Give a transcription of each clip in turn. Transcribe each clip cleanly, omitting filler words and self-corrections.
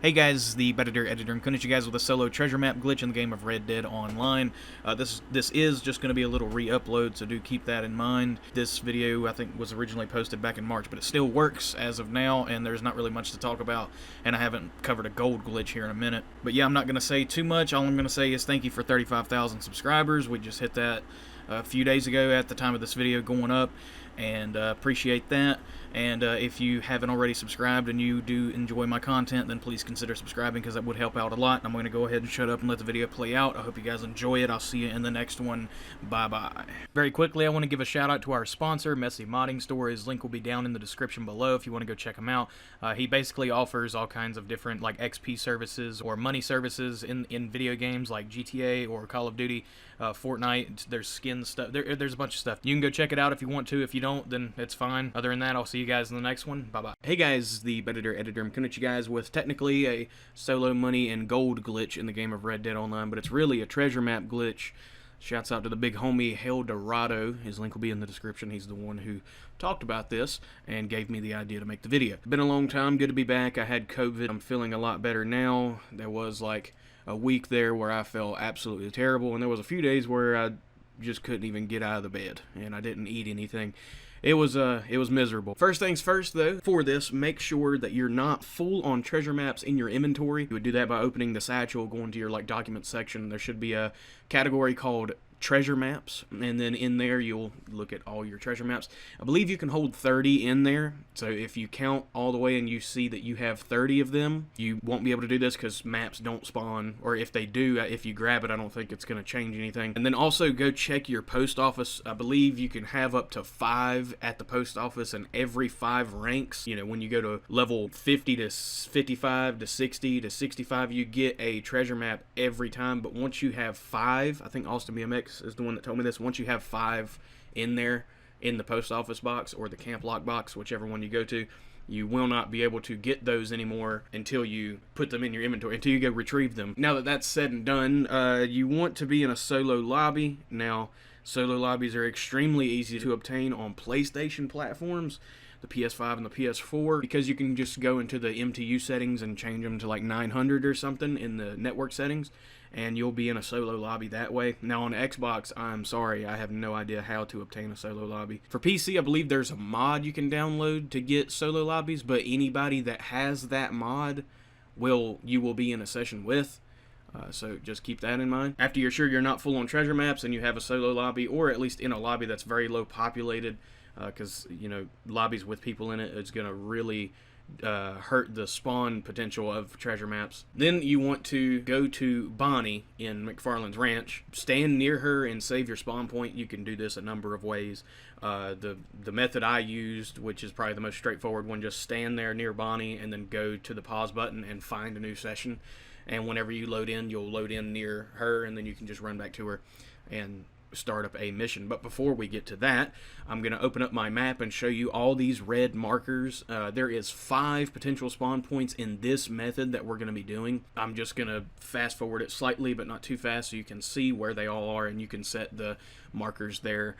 Hey guys, the Editor I'm coming at you guys with a solo treasure map glitch in the game of Red Dead Online. This is just going to be a little re-upload, so do keep that in mind. This video, I think, was originally posted back in March, but it still works as of now, and there's not really much to talk about, and I haven't covered a gold glitch here in a minute. But yeah, I'm not going to say too much. All I'm going to say is thank you for 35,000 subscribers. We just hit that a few days ago at the time of this video going up, and appreciate that. And if you haven't already subscribed and you do enjoy my content, then please consider subscribing, because that would help out a lot. I'm going to go ahead and shut up and let the video play out. I hope you guys enjoy it. I'll see you in the next one. Bye bye. Very quickly, I want to give a shout out to our sponsor, Messy Modding Store. His link will be down in the description below if you want to go check him out. He basically offers all kinds of different like XP services or money services in video games like GTA or Call of Duty, Fortnite. There's skin stuff. There's a bunch of stuff. You can go check it out if you want to. If you don't, then it's fine. Other than that, I'll see you guys in the next one. Bye bye. Hey guys, the Editor I'm coming at you guys with technically a solo money and gold glitch in the game of Red Dead Online, but it's really a treasure map glitch. Shouts out to the big homie Hell Dorado. His link will be in the description. He's the one who talked about this and gave me the idea to make the video. Been a long time. Good to be back. I had COVID. I'm feeling a lot better now. There was like a week there where I felt absolutely terrible, and there was a few days where I just couldn't even get out of the bed, and I didn't eat anything. It was miserable. First things first, though, for this, make sure that you're not full on treasure maps in your inventory. You would do that by opening the satchel, going to your like document section. There should be a category called treasure maps, and then in there you'll look at all your treasure maps. I believe you can hold 30 in there, so if you count all the way and you see that you have 30 of them, you won't be able to do this because maps don't spawn, or if they do, if you grab it, I don't think it's going to change anything. And then also go check your post office. I believe you can have up to 5 at the post office, and every 5 ranks, you know, when you go to level 50 to 55 to 60 to 65, you get a treasure map every time. But once you have 5, I think Austin BMX is the one that told me this, once you have 5 in there in the post office box or the camp lock box, whichever one you go to, you will not be able to get those anymore until you put them in your inventory, until you go retrieve them. Now that that's said and done, you want to be in a solo lobby. Now, solo lobbies are extremely easy to obtain on PlayStation platforms, the PS5 and the PS4, because you can just go into the MTU settings and change them to like 900 or something in the network settings, and you'll be in a solo lobby that way. Now on Xbox, I'm sorry, I have no idea how to obtain a solo lobby. For PC, I believe there's a mod you can download to get solo lobbies, but anybody that has that mod you will be in a session with. So just keep that in mind. After you're sure you're not full on treasure maps and you have a solo lobby, or at least in a lobby that's very low populated, because you know, lobbies with people in it is going to really hurt the spawn potential of treasure maps. Then you want to go to Bonnie in McFarland's Ranch. Stand near her and save your spawn point. You can do this a number of ways. The method I used, which is probably the most straightforward one, just stand there near Bonnie and then go to the pause button and find a new session. And whenever you load in, you'll load in near her, and then you can just run back to her and start up a mission. But before we get to that, I'm going to open up my map and show you all these red markers. There is 5 potential spawn points in this method that we're going to be doing. I'm just going to fast forward it slightly, but not too fast, so you can see where they all are, and you can set the markers there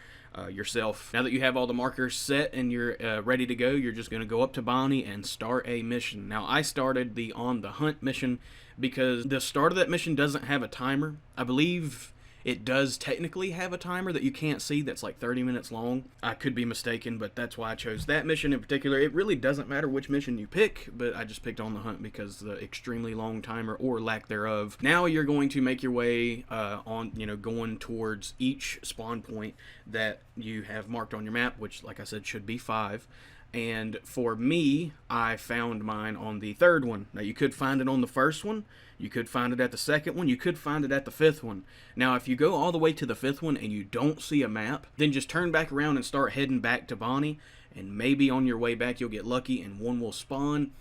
yourself. Now that you have all the markers set and you're ready to go, you're just going to go up to Bonnie and start a mission. Now I started the On the Hunt mission because the start of that mission doesn't have a timer. I believe it does technically have a timer that you can't see that's like 30 minutes long. I could be mistaken, but that's why I chose that mission in particular. It really doesn't matter which mission you pick, but I just picked On the Hunt because the extremely long timer, or lack thereof. Now you're going to make your way going towards each spawn point that you have marked on your map, which, like I said, should be 5. And for me, I found mine on the 3rd one. Now, you could find it on the 1st one. You could find it at the 2nd one. You could find it at the 5th one. Now, if you go all the way to the 5th one and you don't see a map, then just turn back around and start heading back to Bonnie. And maybe on your way back, you'll get lucky and one will spawn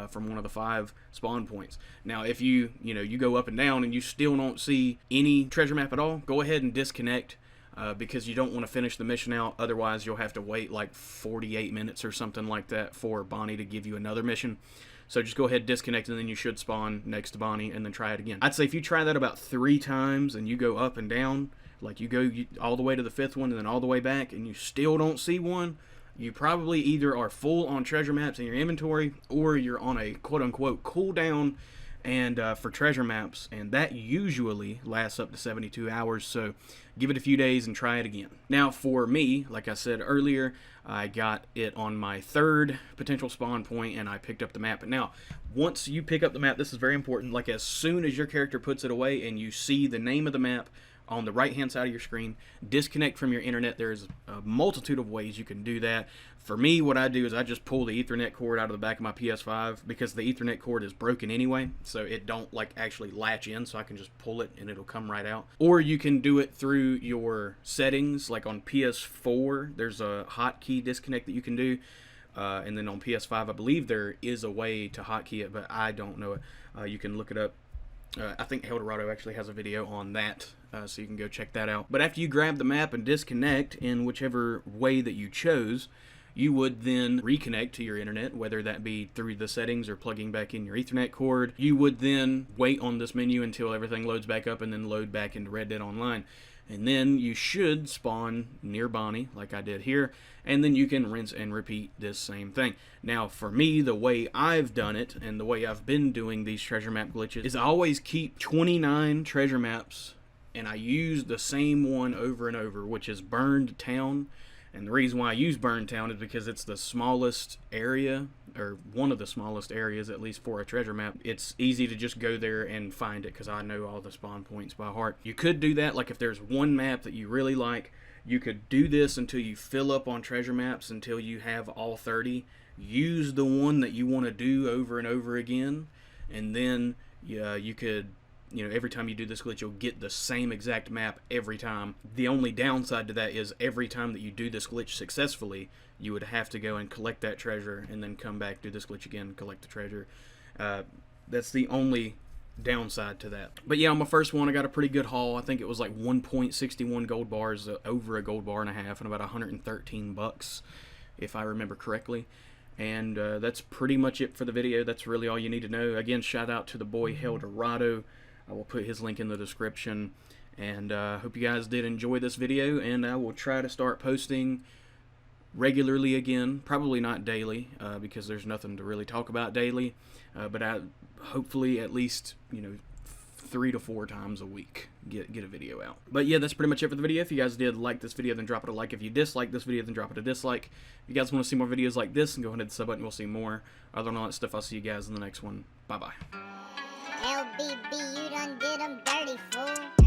from one of the 5 spawn points. Now, if you go up and down and you still don't see any treasure map at all, go ahead and disconnect. Because you don't want to finish the mission out. Otherwise, you'll have to wait like 48 minutes or something like that for Bonnie to give you another mission. So just go ahead, disconnect, and then you should spawn next to Bonnie, and then try it again. I'd say if you try that about 3 times and you go up and down, like you go all the way to the 5th one and then all the way back, and you still don't see one, you probably either are full on treasure maps in your inventory, or you're on a quote-unquote cooldown and for treasure maps, and that usually lasts up to 72 hours, so give it a few days and try it again. Now for me, like I said earlier, I got it on my 3rd potential spawn point, and I picked up the map. But now, once you pick up the map, this is very important, like as soon as your character puts it away and you see the name of the map on the right hand side of your screen, disconnect from your internet. There's a multitude of ways you can do that. For me, what I do is I just pull the Ethernet cord out of the back of my PS5, because the Ethernet cord is broken anyway, so it don't like actually latch in, so I can just pull it and it'll come right out. Or you can do it through your settings, like on PS4 there's a hotkey disconnect that you can do, and then on PS5 I believe there is a way to hotkey it, but I don't know it. You can look it up. I think Eldorado actually has a video on that, so you can go check that out. But after you grab the map and disconnect in whichever way that you chose, you would then reconnect to your internet, whether that be through the settings or plugging back in your Ethernet cord. You would then wait on this menu until everything loads back up, and then load back into Red Dead Online. And then you should spawn near Bonnie, like I did here, and then you can rinse and repeat this same thing. Now, for me, the way I've done it, and the way I've been doing these treasure map glitches, is I always keep 29 treasure maps, and I use the same one over and over, which is Burned Town. And the reason why I use Burned Town is because it's the smallest area, or one of the smallest areas at least, for a treasure map. It's easy to just go there and find it because I know all the spawn points by heart. You could do that, like if there's one map that you really like, you could do this until you fill up on treasure maps, until you have all 30. Use the one that you want to do over and over again, and then you could, every time you do this glitch, you'll get the same exact map every time. The only downside to that is every time that you do this glitch successfully, you would have to go and collect that treasure, and then come back, do this glitch again, collect the treasure. That's the only downside to that. But yeah, on my first one, I got a pretty good haul. I think it was like 1.61 gold bars, over a gold bar and a half, and about 113 bucks, if I remember correctly. And that's pretty much it for the video. That's really all you need to know. Again, shout out to the boy Eldorado. I will put his link in the description, and hope you guys did enjoy this video, and I will try to start posting regularly again, probably not daily, because there's nothing to really talk about daily, but hopefully at least 3 to 4 times a week get a video out. But yeah, that's pretty much it for the video. If you guys did like this video, then drop it a like. If you disliked this video, then drop it a dislike. If you guys want to see more videos like this, then go ahead and hit the sub button. We'll see more. Other than all that stuff, I'll see you guys in the next one. Bye bye. LBB, you done did 'em dirty, fool.